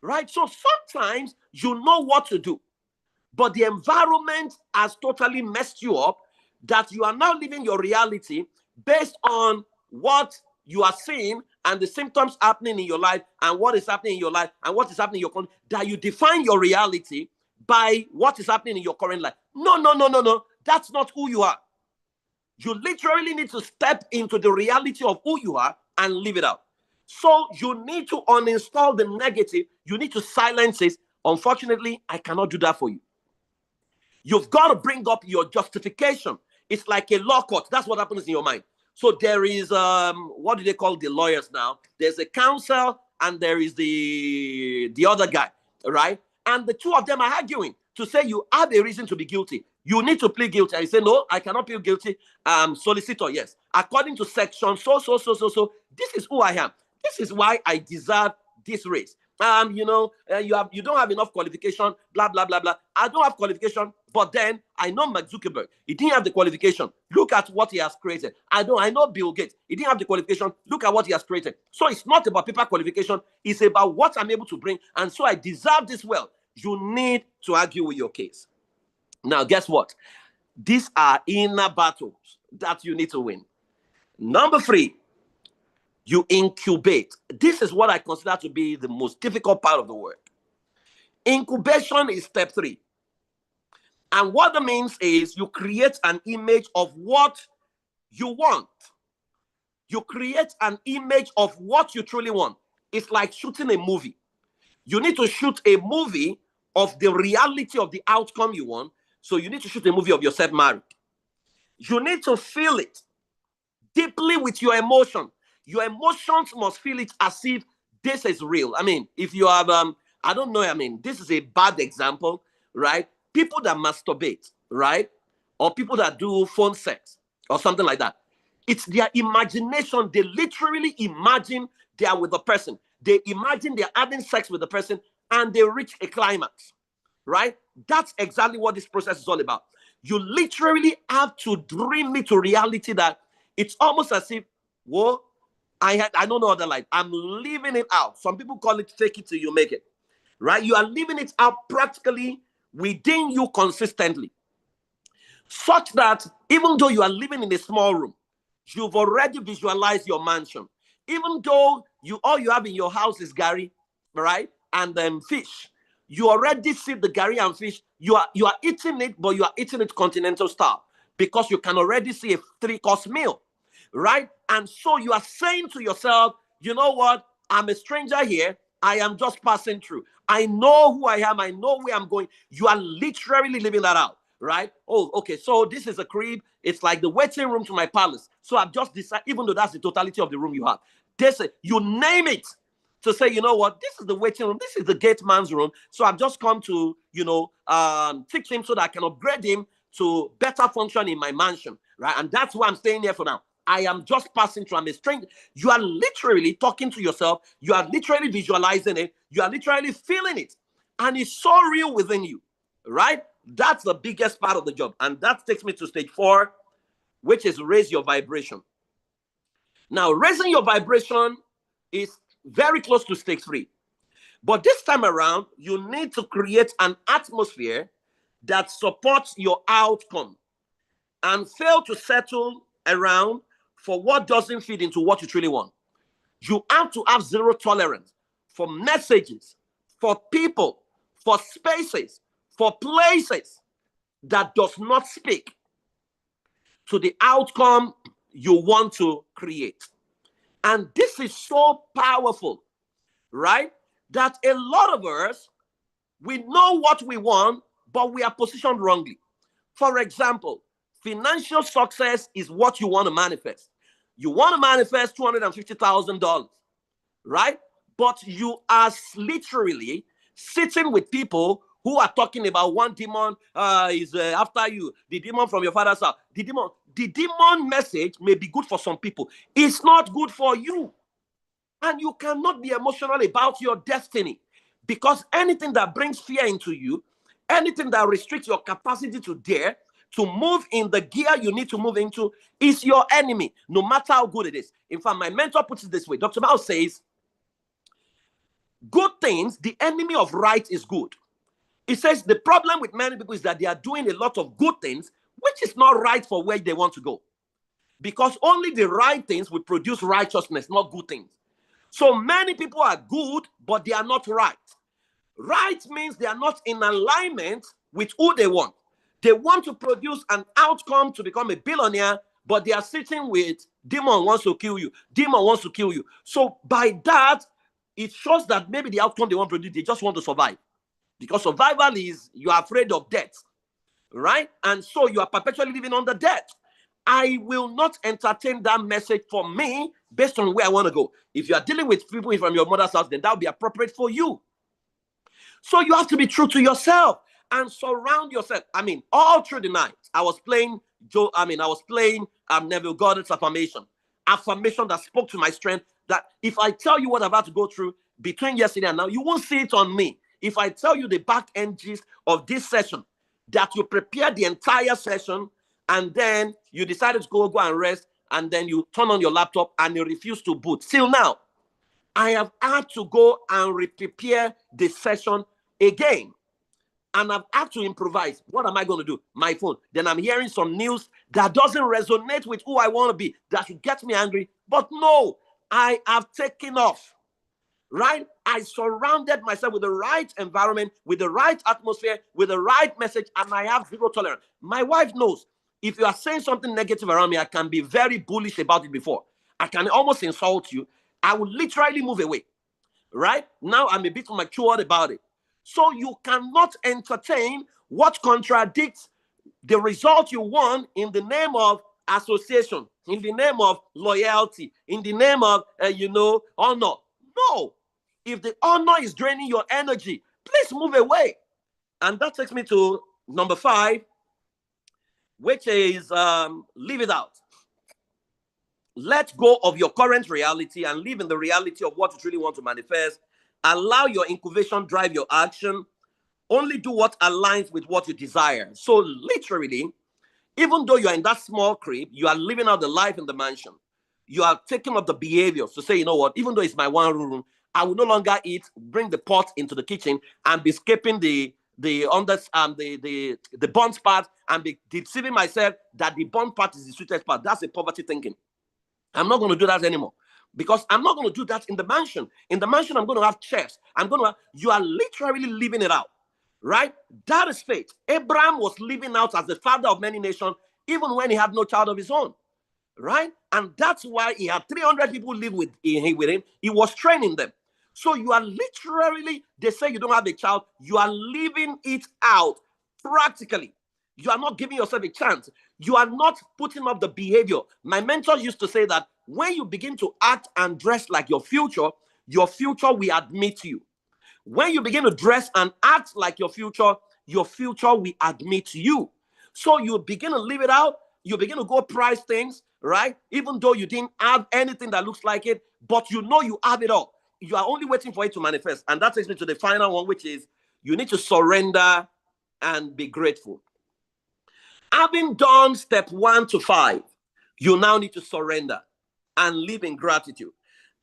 Right? So sometimes you know what to do, but the environment has totally messed you up, that you are now living your reality based on what you are seeing and the symptoms happening in your life and what is happening in your life and what is happening in your country, that you define your reality by what is happening in your current life. No, no, no, no, no. That's not who you are. You literally need to step into the reality of who you are and live it out. So you need to uninstall the negative. You need to silence it. Unfortunately, I cannot do that for you. You've got to bring up your justification. It's like a law court. That's what happens in your mind. So there is, what do they call the lawyers now? There's a counsel and there is the other guy, right? And the two of them are arguing to say you have a reason to be guilty. You need to plead guilty. I say, no, I cannot plead guilty. Solicitor, yes. According to section, so. This is who I am. This is why I deserve this race. You don't have enough qualification, blah, blah, blah, blah. I don't have qualification, but then I know Mark Zuckerberg. He didn't have the qualification. Look at what he has created. I know Bill Gates. He didn't have the qualification. Look at what he has created. So it's not about paper qualification. It's about what I'm able to bring. And so I deserve this wealth. You need to argue with your case. Now, guess what? These are inner battles that you need to win. Number 3, you incubate. This is what I consider to be the most difficult part of the work. Incubation is step 3. And what that means is you create an image of what you want. You create an image of what you truly want. It's like shooting a movie. You need to shoot a movie of the reality of the outcome you want. So you need to shoot a movie of yourself married. You need to feel it deeply with your emotion. Your emotions must feel it as if this is real. I mean, if you have, I don't know, I mean, this is a bad example, right? People that masturbate, right? Or people that do phone sex or something like that. It's their imagination. They literally imagine they are with the person. They imagine they're having sex with the person and they reach a climax, right? That's exactly what this process is all about. You literally have to dream it to reality that it's almost as if, whoa, I don't know other life. I'm living it out. Some people call it fake it till you make it, right? You are living it out practically within you consistently, such that even though you are living in a small room, you've already visualized your mansion. Even though all you have in your house is Gary, right, and fish, you already see the Gary and fish. You are eating it, but you are eating it continental style because you can already see a 3-course meal, right? And so you are saying to yourself, you know what? I'm a stranger here. I am just passing through. I know who I am. I know where I'm going. You are literally living that out, right? Oh, okay. So this is a crib. It's like the waiting room to my palace. So I've just decided, even though that's the totality of the room you have, you name it to say, you know what? This is the waiting room. This is the gate man's room. So I've just come to, fix him so that I can upgrade him to better function in my mansion, right? And that's why I'm staying here for now. I am just passing through. I'm a stranger. You are literally talking to yourself. You are literally visualizing it. You are literally feeling it. And it's so real within you, right? That's the biggest part of the job. And that takes me to stage 4, which is raise your vibration. Now, raising your vibration is very close to stage 3. But this time around, you need to create an atmosphere that supports your outcome and fail to settle around for what doesn't fit into what you truly want. You have to have zero tolerance for messages, for people, for spaces, for places that does not speak. to the outcome you want to create. And this is so powerful, right? That a lot of us, we know what we want, but we are positioned wrongly. For example, financial success is what you want to manifest. You want to manifest $250,000, right? But you are literally sitting with people who are talking about one demon is after you, the demon from your father's house. The demon message may be good for some people. It's not good for you. And you cannot be emotional about your destiny, because anything that brings fear into you, anything that restricts your capacity to dare, to move in the gear you need to move into, is your enemy, no matter how good it is. In fact, my mentor puts it this way. Dr. Mao says, good things, the enemy of right is good. He says the problem with many people is that they are doing a lot of good things, which is not right for where they want to go. Because only the right things will produce righteousness, not good things. So many people are good, but they are not right. Right means they are not in alignment with who they want. They want to produce an outcome to become a billionaire, but they are sitting with demon wants to kill you. Demon wants to kill you. So by that, it shows that maybe the outcome they want to produce, they just want to survive. Because survival is you are afraid of death, right? And so you are perpetually living under death. I will not entertain that message for me based on where I want to go. If you are dealing with people from your mother's house, then that will be appropriate for you. So you have to be true to yourself and surround yourself. I mean, all through the night, I was playing Neville Goddard's affirmation that spoke to my strength. That if I tell you what I'm about to go through between yesterday and now, you won't see it on me. If I tell you the back end gist of this session, that you prepare the entire session and then you decided to go and rest, and then you turn on your laptop and you refuse to boot. Till now, I have had to go and prepare the session again. And I've had to improvise. What am I going to do? My phone. Then I'm hearing some news that doesn't resonate with who I want to be. That should get me angry. But no, I have taken off. Right? I surrounded myself with the right environment, with the right atmosphere, with the right message, and I have zero tolerance. My wife knows if you are saying something negative around me, I can be very bullish about it before. I can almost insult you. I will literally move away. Right? Now I'm a bit matured about it. So you cannot entertain what contradicts the result you want in the name of association, in the name of loyalty, in the name of, honor. No. If the honor is draining your energy, please move away. And that takes me to number 5, which is leave it out. Let go of your current reality and live in the reality of what you truly want to manifest. Allow your incubation drive your action. Only do what aligns with what you desire. So literally, even though you are in that small crib, you are living out the life in the mansion. You are taking up the behaviors to say, you know what, even though it's my one room, I will no longer eat, bring the pot into the kitchen and be skipping the buns part and be deceiving myself that the bun part is the sweetest part. That's a poverty thinking. I'm not going to do that anymore, because I'm not going to do that in the mansion. In the mansion, I'm going to have chefs. You are literally living it out, right? That is faith. Abraham was living out as the father of many nations, even when he had no child of his own, right? And that's why he had 300 people live with him. He was training them. So you are literally, they say you don't have a child, you are living it out practically. You are not giving yourself a chance. You are not putting up the behavior. My mentor used to say that when you begin to act and dress like your future will admit you. When you begin to dress and act like your future will admit you. So you begin to live it out. You begin to go price things, right? Even though you didn't have anything that looks like it, but you know you have it all. You are only waiting for it to manifest. And that takes me to the final one, which is you need to surrender and be grateful. Having done step 1 to 5, you now need to surrender and live in gratitude.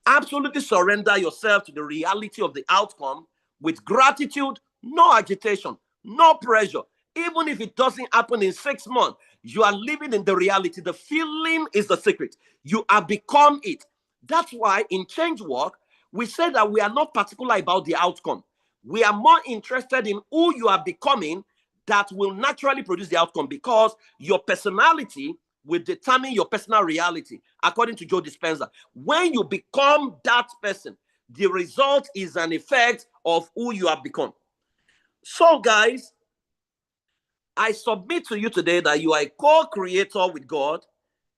Absolutely surrender yourself to the reality of the outcome with gratitude, no agitation, no pressure. Even if it doesn't happen in 6 months, you are living in the reality. The feeling is the secret. You have become it. That's why in change work, we say that we are not particular about the outcome. We are more interested in who you are becoming that will naturally produce the outcome, because your personality will determine your personal reality, according to Joe Dispenza. When you become that person, the result is an effect of who you have become. So, guys, I submit to you today that you are a co-creator with God,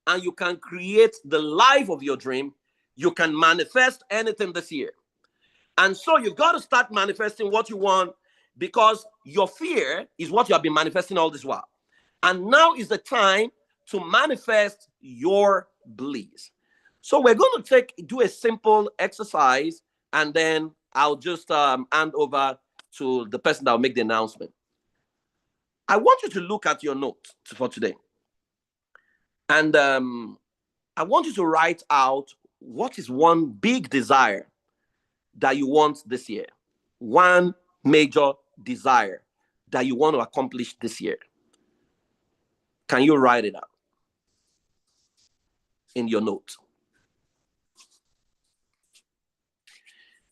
and you can create the life of your dream. You can manifest anything this year. And so you've got to start manifesting what you want, because your fear is what you have been manifesting all this while. And now is the time to manifest your bliss. So we're going to do a simple exercise, and then I'll just hand over to the person that will make the announcement. I want you to look at your notes for today. And I want you to write out what is one big desire that you want this year. One major desire that you want to accomplish this year. Can you write it out in your notes?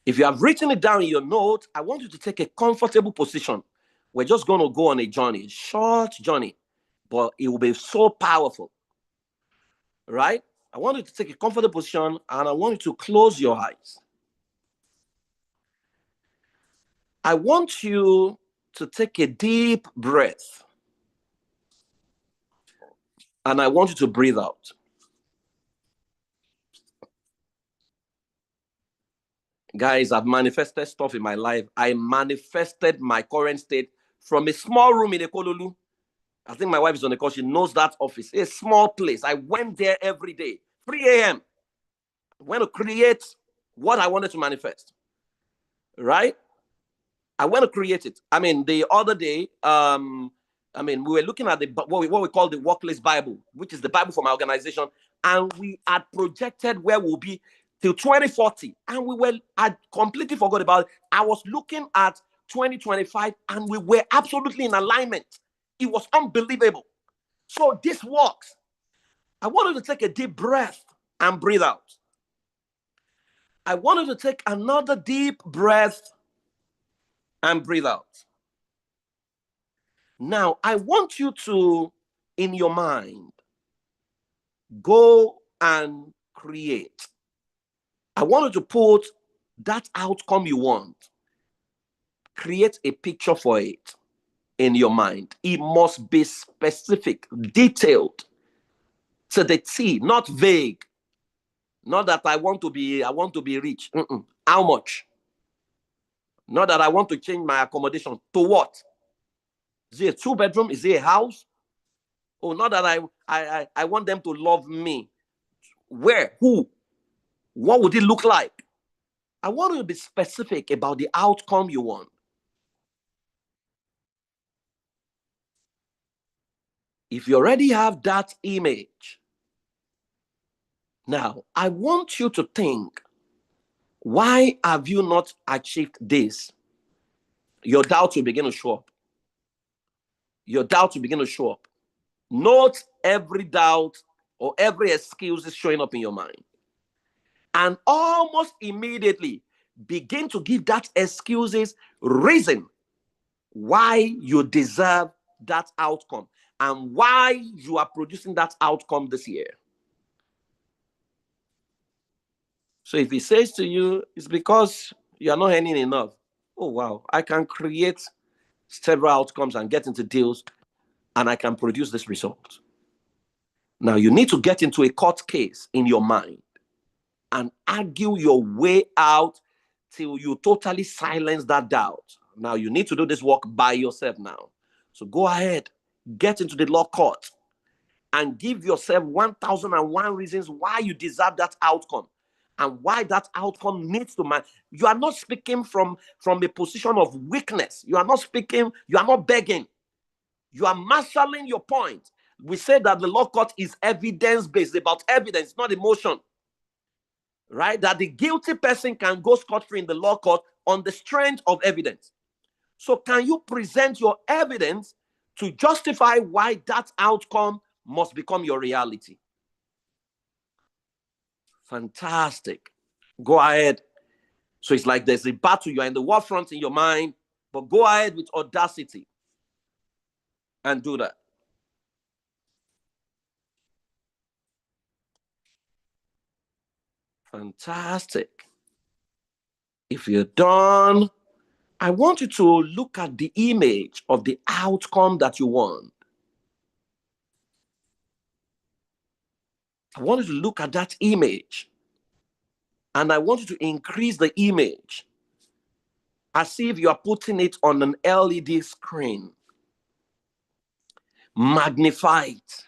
If you have written it down in your notes, I want you to take a comfortable position. We're just going to go on a journey, a short journey, but it will be so powerful, right? I want you to take a comfortable position, and I want you to close your eyes. I want you to take a deep breath, and I want you to breathe out. Guys, I've manifested stuff in my life. I manifested my current state from a small room in Ekololu. I think my wife is on the call. She knows that office. A small place. I went there every day, 3 a.m. I went to create what I wanted to manifest. Right? I went to create it. I mean, the other day, we were looking at what we call the Workplace Bible, which is the Bible for my organization. And we had projected where we'll be till 2040. And I completely forgot about it. I was looking at 2025, and we were absolutely in alignment. It was unbelievable. So this works. I wanted to take a deep breath and breathe out. I wanted to take another deep breath and breathe out. Now, I want you to, in your mind, go and create. I want you to put that outcome you want. Create a picture for it in your mind. It must be specific, detailed, to the T, not vague. Not that I want to be rich. How much? Not that I want to change my accommodation. To what? Is it a 2-bedroom? Is it a house? Oh, not that I want them to love me. Where? Who? What would it look like? I want you to be specific about the outcome you want. If you already have that image, now I want you to think, why have you not achieved this? Your doubt will begin to show up. Your doubt will begin to show up. Note every doubt or every excuse is showing up in your mind. And almost immediately begin to give that excuses reason why you deserve that outcome and why you are producing that outcome this year. So if he says to you, it's because you are not earning enough. Oh, wow, I can create several outcomes and get into deals, and I can produce this result. Now, you need to get into a court case in your mind and argue your way out till you totally silence that doubt. Now, you need to do this work by yourself now. So go ahead, get into the law court and give yourself 1,001 reasons why you deserve that outcome and why that outcome needs to man. You are not speaking from a position of weakness. You are not speaking, you are not begging. You are marshalling your point. We say that the law court is evidence-based, about evidence, not emotion. Right? That the guilty person can go scot-free in the law court on the strength of evidence. So can you present your evidence to justify why that outcome must become your reality? Fantastic. Go ahead. So it's like there's a battle. You're in the war front in your mind, but go ahead with audacity and do that. Fantastic. If you're done, I want you to look at the image of the outcome that you want. I want you to look at that image, and I want you to increase the image as if you are putting it on an LED screen. Magnify it.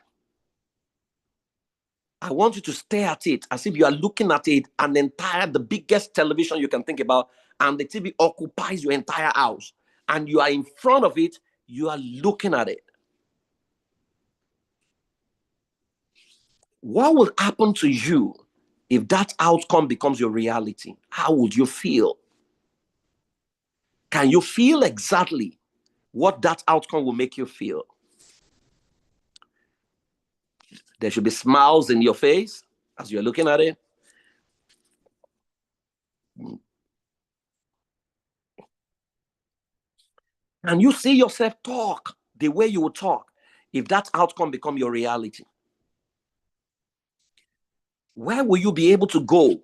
I want you to stare at it as if you are looking at it, the biggest television you can think about, and the TV occupies your entire house, and you are in front of it, you are looking at it. What will happen to you if that outcome becomes your reality? How would you feel? Can you feel exactly what that outcome will make you feel? There should be smiles in your face as you're looking at it. Can you see yourself talk the way you would talk if that outcome become your reality? Where will you be able to go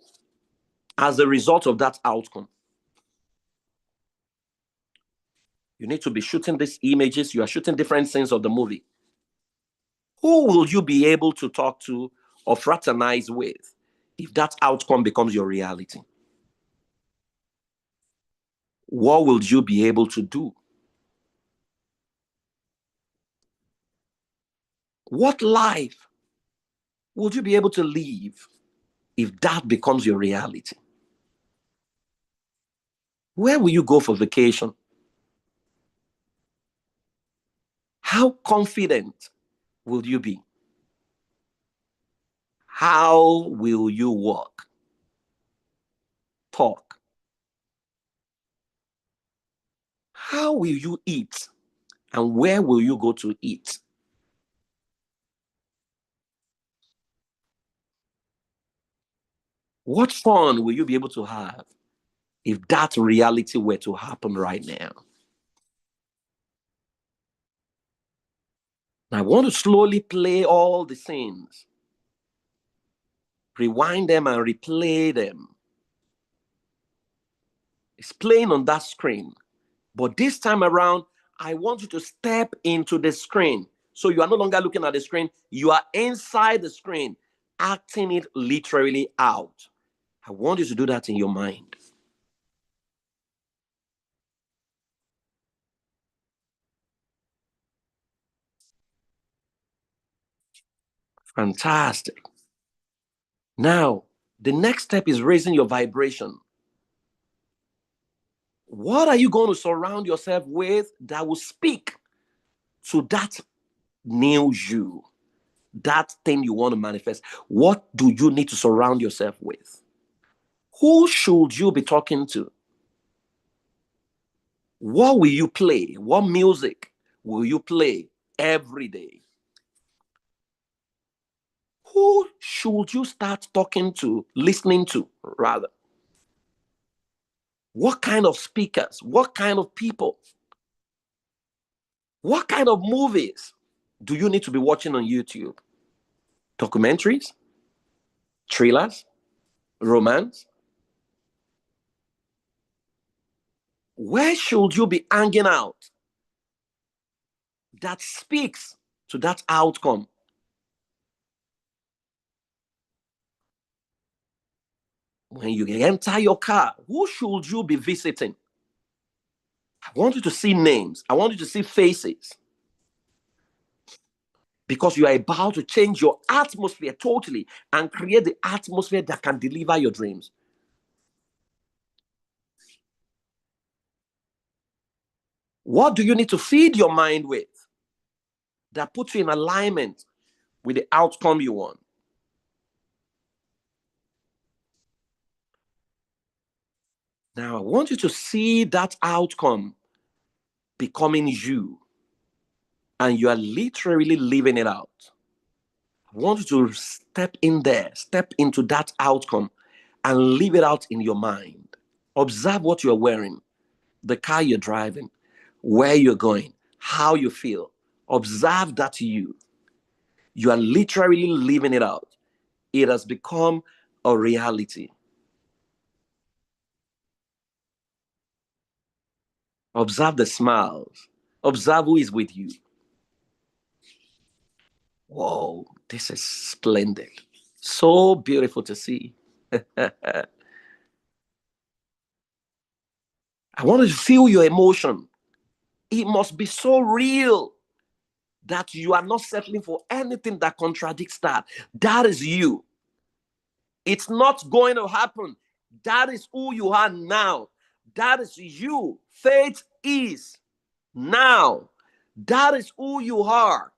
as a result of that outcome? You need to be shooting these images. You are shooting different scenes of the movie. Who will you be able to talk to or fraternize with if that outcome becomes your reality? What will you be able to do? What life would you be able to live if that becomes your reality? Where will you go for vacation? How confident will you be? How will you walk, talk? How will you eat? And where will you go to eat? What fun will you be able to have if that reality were to happen right now? I want to slowly play all the scenes, rewind them and replay them. It's playing on that screen. But this time around, I want you to step into the screen. So you are no longer looking at the screen, you are inside the screen, acting it literally out. I want you to do that in your mind. Fantastic. Now, the next step is raising your vibration. What are you going to surround yourself with that will speak to that new you, that thing you want to manifest? What do you need to surround yourself with? Who should you be talking to? What will you play? What music will you play every day? Who should you start talking to, listening to, rather? What kind of speakers? What kind of people? What kind of movies do you need to be watching on YouTube? Documentaries? Thrillers? Romance? Where should you be hanging out that speaks to that outcome? When you enter your car, who should you be visiting? I want you to see names. I want you to see faces. Because you are about to change your atmosphere totally and create the atmosphere that can deliver your dreams. What do you need to feed your mind with that puts you in alignment with the outcome you want? Now, I want you to see that outcome becoming you, and you are literally living it out. I want you to step in there, step into that outcome, and live it out in your mind. Observe what you're wearing, the car you're driving, where you're going, how you feel. Observe that you are literally living it out. It has become or reality? Observe the smiles. Observe who is with you. Whoa, this is splendid. So beautiful to see. I want to feel your emotion. It must be so real that you are not settling for anything that contradicts that. That is you. It's not going to happen. That is who you are now. That is you. Faith is now. That is who you are.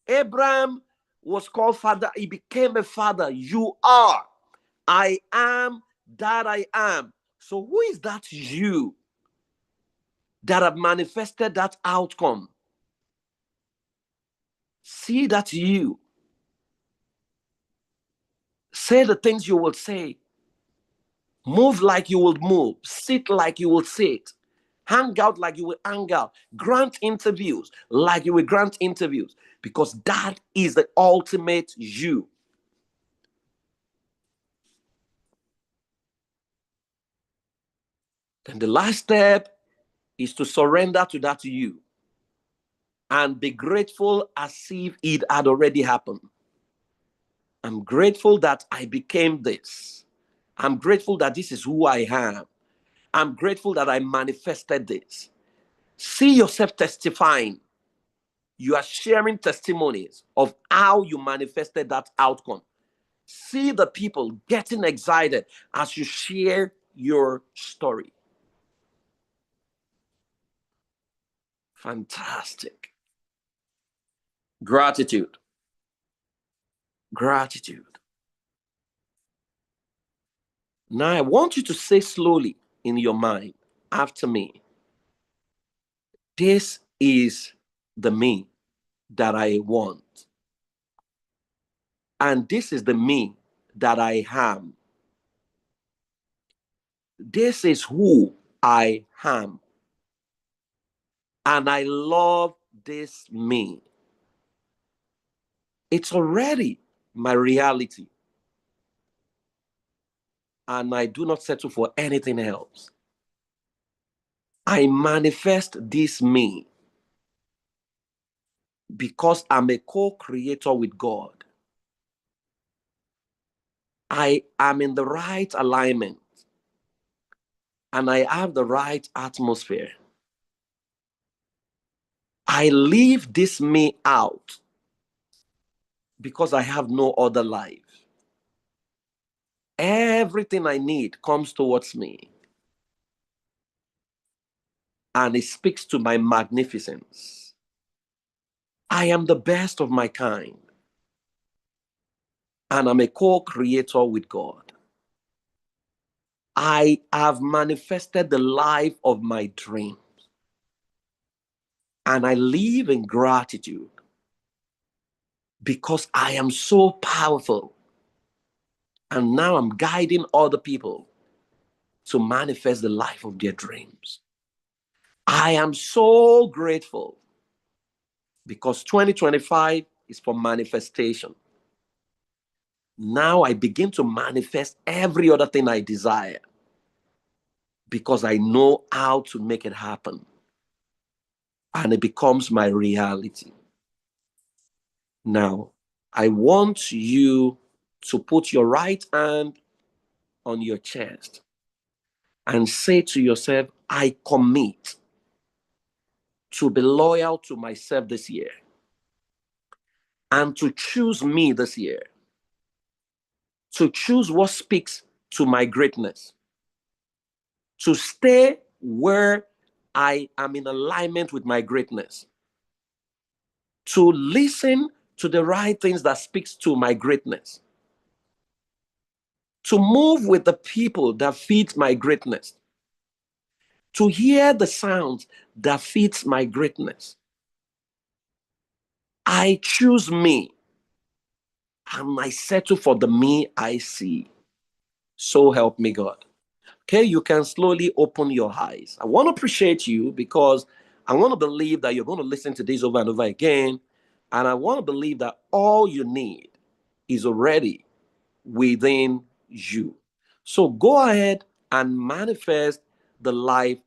Abraham was called father. He became a father. You are. I am that I am. So who is that you that have manifested that outcome? See that you. Say the things you will say. Move like you will move. Sit like you will sit. Hang out like you will hang out. Grant interviews like you will grant interviews. Because that is the ultimate you. Then the last step is to surrender to that you and be grateful as if it had already happened. I'm grateful that I became this. I'm grateful that this is who I am. I'm grateful that I manifested this. See yourself testifying. You are sharing testimonies of how you manifested that outcome. See the people getting excited as you share your story. Fantastic. Gratitude. Gratitude. Now I want you to say slowly in your mind after me. This is the me that I want. And this is the me that I am. This is who I am. And I love this me. It's already my reality. And I do not settle for anything else. I manifest this me because I'm a co-creator with God. I am in the right alignment and I have the right atmosphere. I leave this me out because I have no other life. Everything I need comes towards me and it speaks to my magnificence. I am the best of my kind and I'm a co-creator with God. I have manifested the life of my dreams and I live in gratitude because I am so powerful. And now I'm guiding other people to manifest the life of their dreams. I am so grateful because 2025 is for manifestation. Now I begin to manifest every other thing I desire because I know how to make it happen. And it becomes my reality. Now, I want you to put your right hand on your chest and say to yourself, I commit to be loyal to myself this year and to choose me this year, to choose what speaks to my greatness, to stay where I am in alignment with my greatness, to listen to the right things that speaks to my greatness, to move with the people that feed my greatness, to hear the sounds that feeds my greatness. I choose me and I settle for the me I see. So help me God. Okay, you can slowly open your eyes. I want to appreciate you because I want to believe that you're going to listen to this over and over again. And I want to believe that all you need is already within you. So go ahead and manifest the life